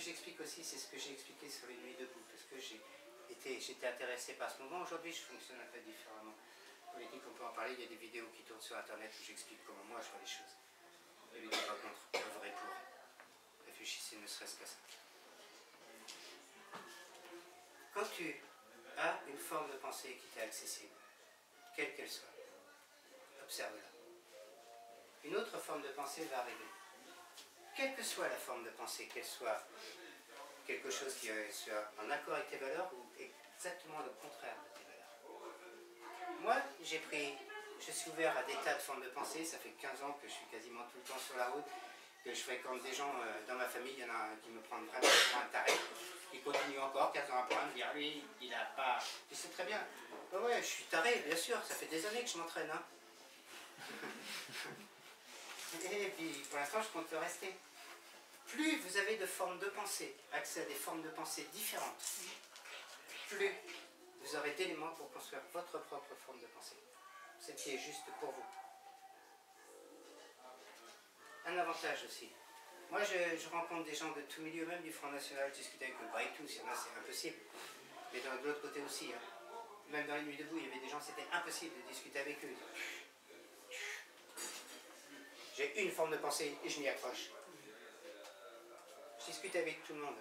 j'explique aussi, c'est ce que j'ai expliqué sur les nuits debout, parce que j'étais intéressé par ce mouvement. Aujourd'hui, je fonctionne un peu différemment. Politique, on peut en parler, il y a des vidéos qui tournent sur Internet où j'explique comment moi je vois les choses. Et lui, par contre, le vrai pour. Réfléchissez ne serait-ce qu'à ça. Quand tu as une forme de pensée qui t'est accessible, quelle qu'elle soit, observe-la. Une autre forme de pensée va arriver. Quelle que soit la forme de pensée, qu'elle soit quelque chose qui soit en accord avec tes valeurs ou exactement le contraire de tes valeurs. Moi, je suis ouvert à des tas de formes de pensée, ça fait 15 ans que je suis quasiment tout le temps sur la route, que je fréquente des gens dans ma famille, il y en a un qui me prend vraiment pour un taré, qui continue encore 15 ans après à me dire, lui, il n'a pas... Tu sais très bien, ouais, je suis taré, bien sûr, ça fait des années que je m'entraîne, hein. Et puis, pour l'instant, je compte le rester. Plus vous avez de formes de pensée, accès à des formes de pensée différentes, plus vous aurez d'éléments pour construire votre propre forme de pensée. Celle qui est juste pour vous. Un avantage aussi. Moi, je rencontre des gens de tout milieu, même du Front National, discuter avec eux, pas avec tous, il y en a, c'est impossible. Mais de l'autre côté aussi, hein. Même dans les nuits debout, il y avait des gens, c'était impossible de discuter avec eux. J'ai une forme de pensée et je m'y accroche. Je discute avec tout le monde.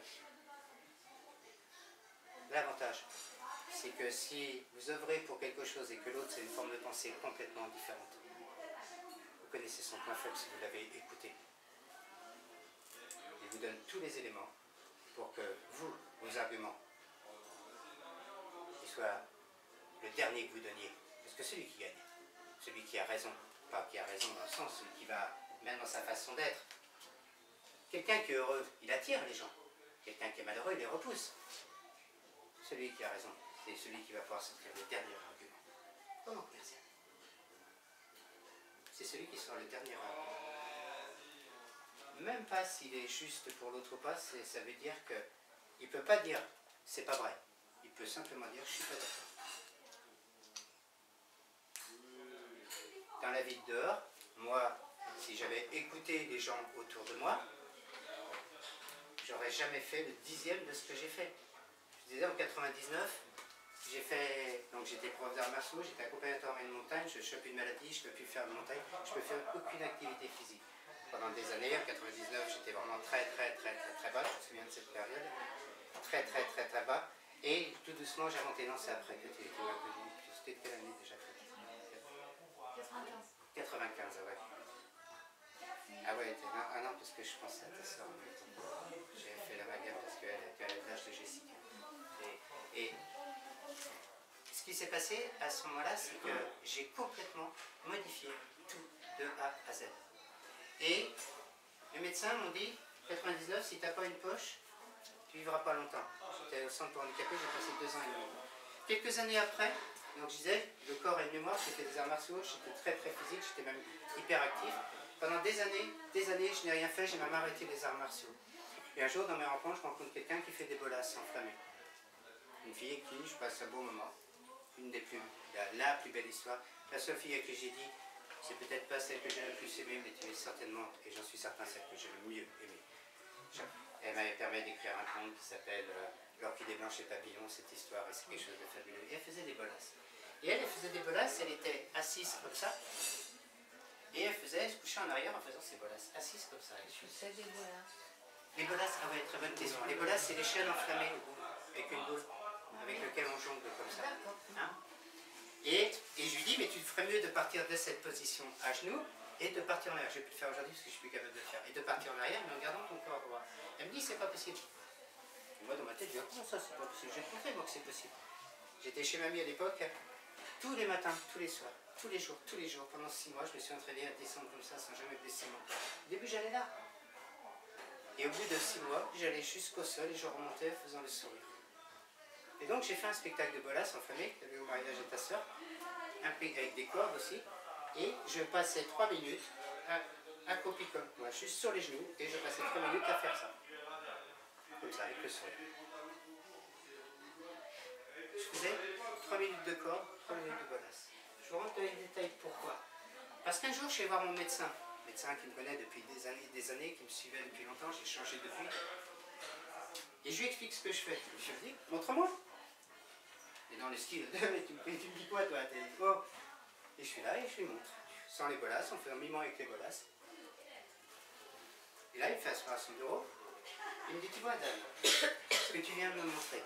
L'avantage, c'est que si vous œuvrez pour quelque chose et que l'autre c'est une forme de pensée complètement différente, vous connaissez son point faible si vous l'avez écouté. Il vous donne tous les éléments pour que vous, vos arguments, ils soient le dernier que vous donniez. Parce que celui qui gagne, celui qui a raison, pas qui a raison dans le sens, celui qui va, même dans sa façon d'être, quelqu'un qui est heureux, il attire les gens. Quelqu'un qui est malheureux, il les repousse. Celui qui a raison, c'est celui qui va pouvoir sortir le dernier argument. Comment commercial? C'est celui qui sort le dernier argument. Même pas s'il est juste pour l'autre ou pas, ça veut dire qu'il ne peut pas dire c'est pas vrai. Il peut simplement dire je suis pas d'accord. Dans la vie de dehors, moi, si j'avais écouté les gens autour de moi, j'aurais jamais fait le 10e de ce que j'ai fait. Je disais en 99, donc j'étais prof d'arts martiaux, j'étais accompagnateur en montagne, je chope une maladie, je ne peux plus faire de montagne, je ne peux faire aucune activité physique. Pendant des années, en 99, j'étais vraiment très bas, je me souviens de cette période, très bas, et tout doucement j'ai monté, non c'est après que tu étais inconnu, c'était de quelle année déjà? 95, ah ouais. Ah ouais, non, parce que je pensais à ta soeur en même temps. J'ai fait l'amalgame parce qu'elle a l'âge de Jessica. Et ce qui s'est passé à ce moment-là, c'est que j'ai complètement modifié tout de A à Z. Et les médecins m'ont dit, 99, si tu n'as pas une poche, tu ne vivras pas longtemps. J'étais au centre pour handicapés, j'ai passé 2 ans et demi. Quelques années après, donc je disais, le corps et une mémoire, j'ai fait des arts martiaux, j'étais très physique, j'étais même hyper actif. Pendant des années, je n'ai rien fait, j'ai même arrêté les arts martiaux. Et un jour, dans mes rencontres, je rencontre quelqu'un qui fait des bolasses enflammées. Une fille avec qui je passe un beau moment, la plus belle histoire. La seule fille à qui j'ai dit, c'est peut-être pas celle que j'ai le plus aimée, mais tu es certainement, et j'en suis certain, celle que j'ai le mieux aimée. Elle m'avait permis d'écrire un conte qui s'appelle L'orchidée blanche et papillon, cette histoire, et c'est quelque chose de fabuleux. Et elle faisait des bolasses. Et elle faisait des bolasses, elle était assise comme ça, et elle se couchait en arrière en faisant ses bolasses, assise comme ça. Je sais des bolasses. Les bolasses, ah ouais, très bonne question. Les bolasses, c'est les chaînes enflammées avec une boule, avec lequel on jongle comme ça. Hein? Et je lui dis, mais tu ferais mieux de partir de cette position à genoux et de partir en arrière. Je vais plus le faire aujourd'hui parce que je suis plus capable de le faire. Et de partir en arrière, mais en gardant ton corps droit. Elle me dit, c'est pas possible. Et moi, dans ma tête, je dis, comment ça, c'est pas possible? Je vais te montrer, moi, que c'est possible. J'étais chez mamie à l'époque, tous les matins, tous les soirs, tous les jours, pendant 6 mois, je me suis entraîné à descendre comme ça sans jamais blesser mon corps. Au début, j'allais là. Et au bout de 6 mois, j'allais jusqu'au sol et je remontais en faisant le sourire. Et donc j'ai fait un spectacle de bolasses enflammées, que tu avais au mariage de ta soeur, avec des cordes aussi, et je passais 3 minutes accroupi comme moi, juste sur les genoux, et je passais 3 minutes à faire ça. Comme ça, avec le sourire. Je faisais 3 minutes de corde, 3 minutes de bolasses. Je vous rentre dans les détails pourquoi. Parce qu'un jour, je suis allé voir mon médecin qui me connaît depuis des années, qui me suivait depuis longtemps, j'ai changé depuis. je lui explique ce que je fais. Je lui dis, montre-moi. Et dans le style de, mais tu me dis quoi toi? Oh. Et je suis là et je lui montre. Sans les bolasses, on fait un mimant avec les bolasses. Et là, il me fait asseoir à son bureau. Il me dit, tu vois, Dan, ce que tu viens de me montrer,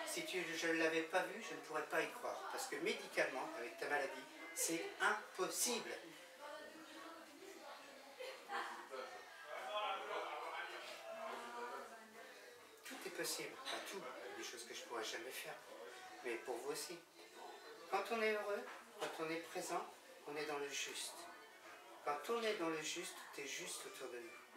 si je ne l'avais pas vu, je ne pourrais pas y croire. Parce que médicalement, avec ta maladie, c'est impossible. Tout est possible. Pas tout. Il y a des choses que je ne pourrais jamais faire. Mais pour vous aussi. Quand on est heureux, quand on est présent, on est dans le juste. Quand on est dans le juste, tout est juste autour de nous.